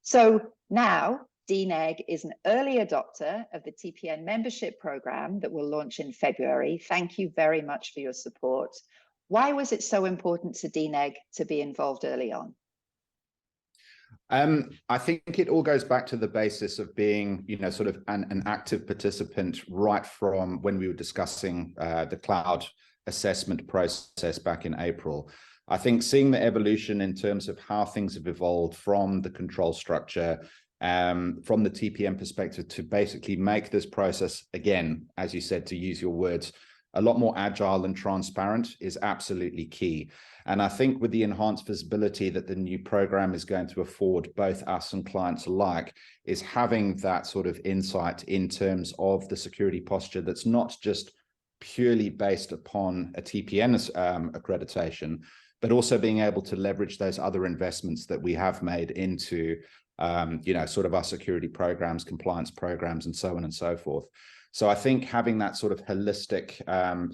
So now Dneg is an early adopter of the TPN membership program that will launch in February. Thank you very much for your support. Why was it so important to Dneg to be involved early on? I think it all goes back to the basis of being, sort of an active participant right from when we were discussing the cloud assessment process back in April. I think seeing the evolution in terms of how things have evolved from the control structure, from the TPN perspective, to basically make this process, again, as you said, to use your words, a lot more agile and transparent is absolutely key. And I think with the enhanced visibility that the new program is going to afford both us and clients alike, is having that sort of insight in terms of the security posture that's not just purely based upon a TPN accreditation, but also being able to leverage those other investments that we have made into, sort of our security programs, compliance programs, and so on and so forth. So I think having that sort of holistic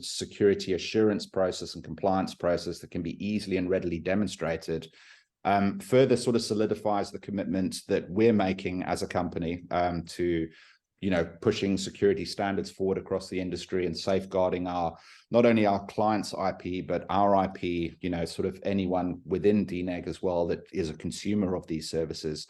security assurance process and compliance process that can be easily and readily demonstrated further sort of solidifies the commitment that we're making as a company to, pushing security standards forward across the industry and safeguarding not only our clients' IP, but our IP, sort of anyone within Dneg as well that is a consumer of these services,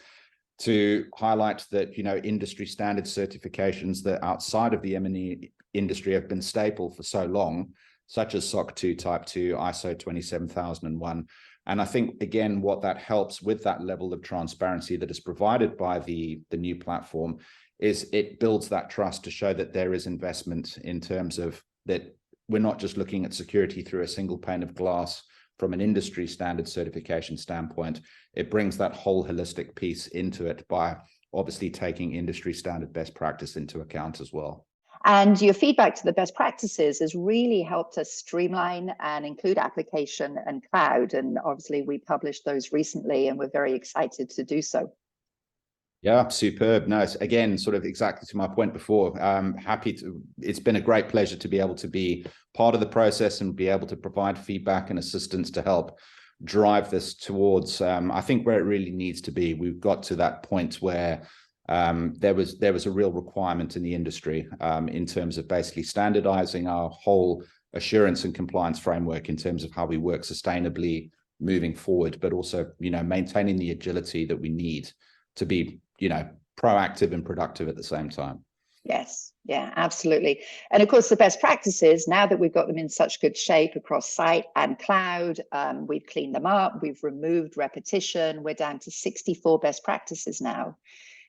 to highlight that, industry standard certifications that outside of the M&E industry have been staple for so long, such as SOC 2 Type 2, ISO 27001. And I think, again, what that helps with that level of transparency that is provided by the new platform is it builds that trust to show that there is investment in terms of that we're not just looking at security through a single pane of glass from an industry standard certification standpoint. It brings that whole holistic piece into it by obviously taking industry standard best practice into account as well. And your feedback to the best practices has really helped us streamline and include application and cloud. And obviously we published those recently and we're very excited to do so. Yeah, superb. No, again, sort of exactly to my point before, it's been a great pleasure to be able to be part of the process and be able to provide feedback and assistance to help drive this towards, I think, where it really needs to be. We've got to that point where there was a real requirement in the industry in terms of basically standardizing our whole assurance and compliance framework in terms of how we work sustainably moving forward, but also, maintaining the agility that we need to be, proactive and productive at the same time. Yes, yeah, absolutely. And of course, the best practices, now that we've got them in such good shape across site and cloud, we've cleaned them up, we've removed repetition, we're down to 64 best practices now.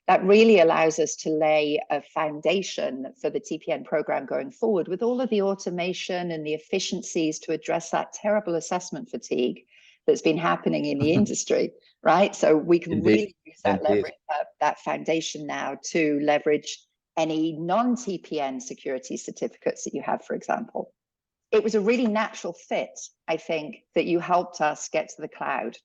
That really allows us to lay a foundation for the TPN program going forward with all of the automation and the efficiencies to address that terrible assessment fatigue that's been happening in the industry, right? So we can really use that leverage, that foundation now to leverage any non-TPN security certificates that you have, for example. It was a really natural fit, I think, that you helped us get to the cloud,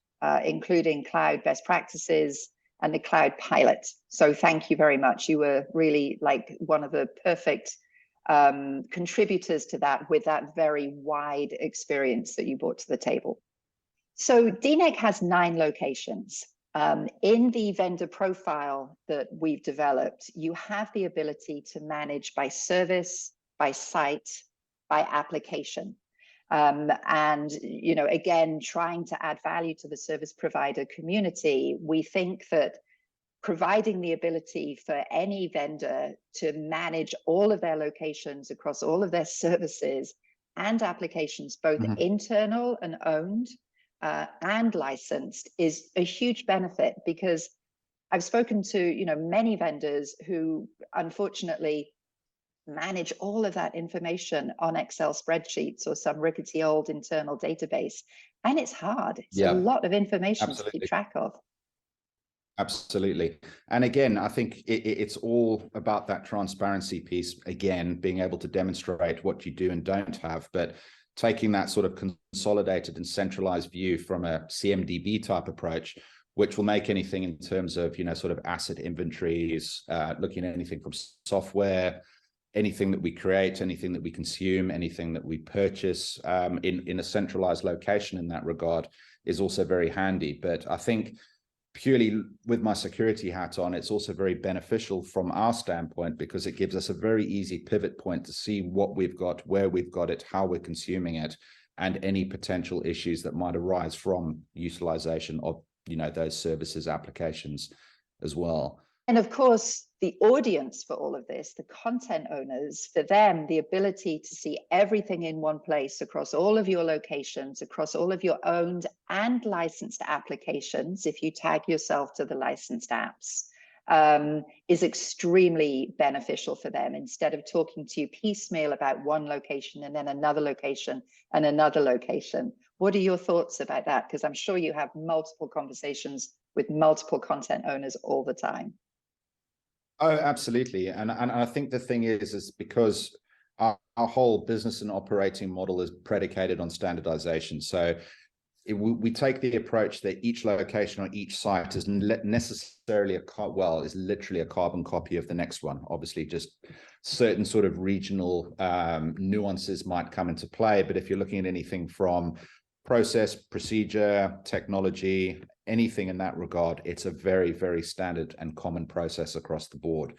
including cloud best practices and the cloud pilot. So thank you very much. You were really like one of the perfect contributors to that with that very wide experience that you brought to the table. So Dneg has 9 locations. In the vendor profile that we've developed, you have the ability to manage by service, by site, by application. And, again, trying to add value to the service provider community, we think that providing the ability for any vendor to manage all of their locations across all of their services and applications, both internal and owned, and licensed, is a huge benefit, because I've spoken to many vendors who unfortunately manage all of that information on Excel spreadsheets or some rickety old internal database, and it's hard. It's a lot of information to keep track of. Absolutely. And again, I think it's all about that transparency piece, again, being able to demonstrate what you do and don't have, but taking that sort of consolidated and centralized view from a CMDB type approach, which will make anything in terms of, sort of asset inventories, looking at anything from software, anything that we create, anything that we consume, anything that we purchase in a centralized location in that regard is also very handy. But I think purely with my security hat on, it's also very beneficial from our standpoint because it gives us a very easy pivot point to see what we've got, where we've got it, how we're consuming it, and any potential issues that might arise from utilization of, you know, those services applications as well. And of course, the audience for all of this, the content owners, for them, the ability to see everything in one place across all of your locations, across all of your owned and licensed applications, if you tag yourself to the licensed apps, is extremely beneficial for them. Instead of talking to you piecemeal about one location and then another location and another location. What are your thoughts about that? Because I'm sure you have multiple conversations with multiple content owners all the time. Oh, absolutely. And I think the thing is because our whole business and operating model is predicated on standardization. So we take the approach that each location or each site is necessarily is literally a carbon copy of the next one. Obviously, just certain sort of regional nuances might come into play. But if you're looking at anything from process, procedure, technology, anything in that regard, it's a very, very standard and common process across the board.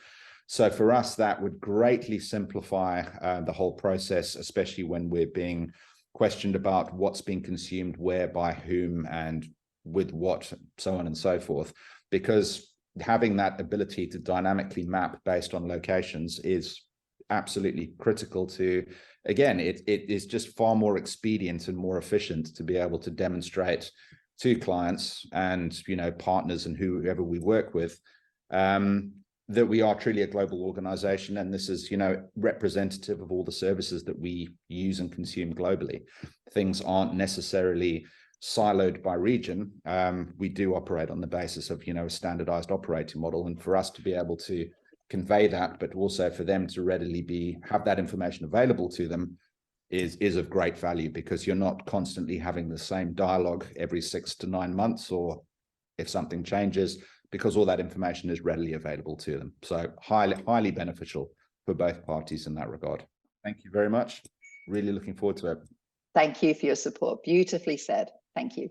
So for us, that would greatly simplify the whole process, especially when we're being questioned about what's being consumed, where, by whom, and with what, so on and so forth. Because having that ability to dynamically map based on locations is absolutely critical to, again, it is just far more expedient and more efficient to be able to demonstrate to clients and, you know, partners and whoever we work with, that we are truly a global organization. And this is, you know, representative of all the services that we use and consume globally. Things aren't necessarily siloed by region. We do operate on the basis of, you know, a standardized operating model. And for us to be able to convey that, but also for them to readily have that information available to them is of great value, because you're not constantly having the same dialogue every 6 to 9 months, or if something changes, because all that information is readily available to them. So highly beneficial for both parties in that regard. Thank you very much. Really looking forward to it. Thank you for your support. Beautifully said. Thank you.